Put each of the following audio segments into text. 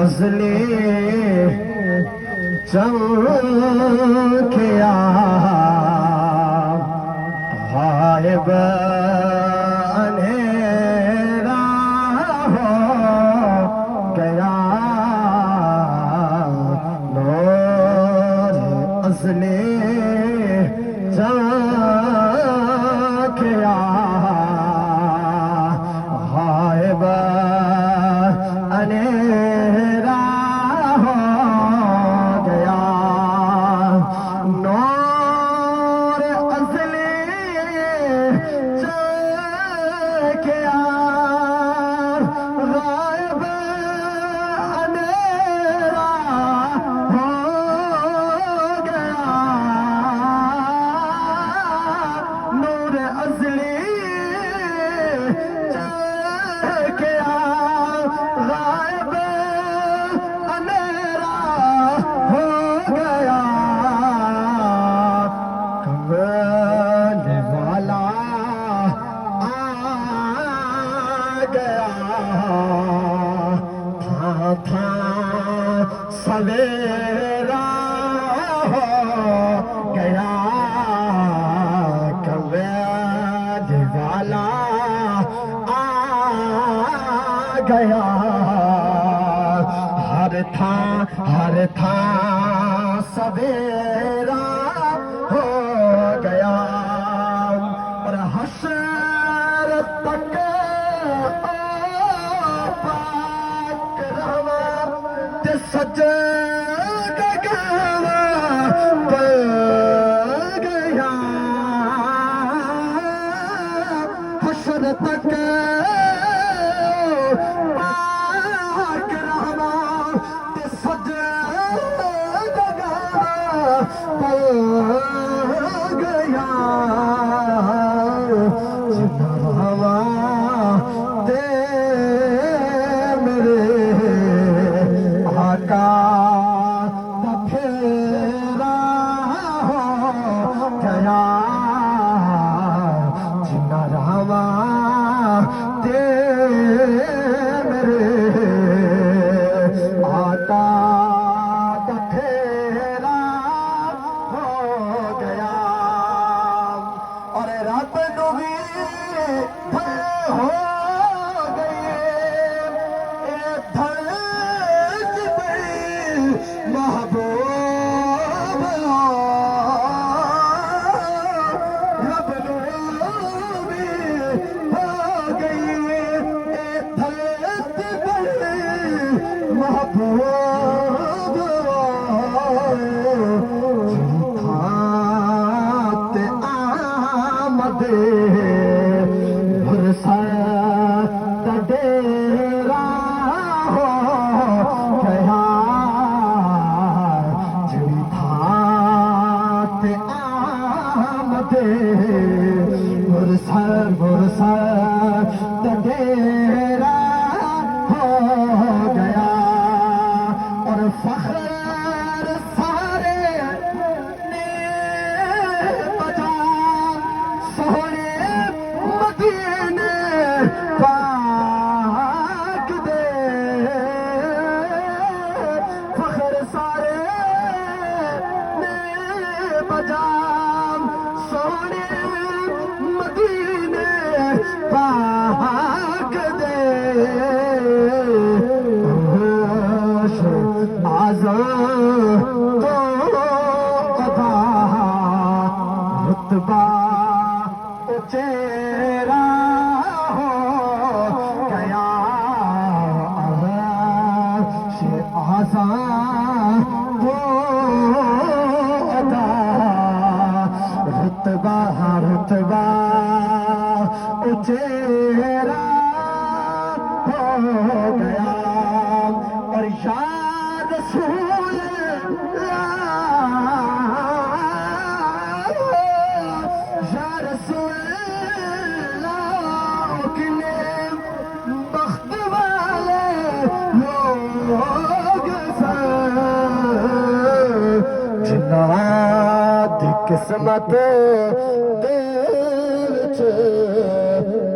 ازلی چمکیا غائب اندھیرا ہو گیا نور ازلی چمکیا غائب اندھیرا ہو گیا نور ازلی چمکیا غائب اندھیرا ہو گیا نور ازلی چمکیا غائب اندھیرا ہو گیا کمبلے والا آ گیا تھا سویرا ہو گیا کمبلے والا آ گیا ہر تھا سویرا ہو گیا اور حشر تک پاک رحمت سجدہ پڑ گیا حشر تک پاک رحمت سجدہ پڑ گیا جنہوا دے میرے آقا کا پھیرا ہو گیا جنہوا دے میرے آقا کا پھیرا ہو گیا اور رب نو بھی بھل ہو گئی اے بھل جبریل محبوب رب نو بھی ہو گئی اے بھل جبریل محبوب جھوٹات آمد بھرسا ڈیرا ہو گیا جھوٹات آمد بھرسا ڈیرا ہو گیا اور فخر سارے نے بجا سونے مدینے پاک دے فخر سارے نے بجا سونے مدینے پاک دے تو ادا رتبہ چہرہ ہو گیا سے آزان تو ادا رتبہ چہرہ ہو گیا اور یا رسول اللہ یا رسول اللہ کنے بخت والے لوگ جنہاں دی قسمت دل چ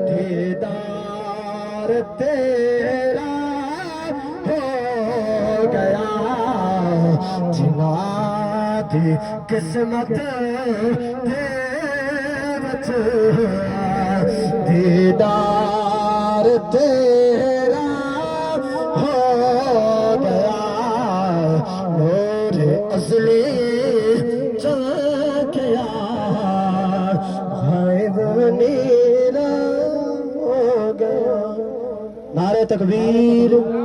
دیدار تیرا ہو تھی قسمت دیدار تیرا ہو گیا نور اصلی چکیا غائب نیلا ہو گیا. نعرہ تکبیر.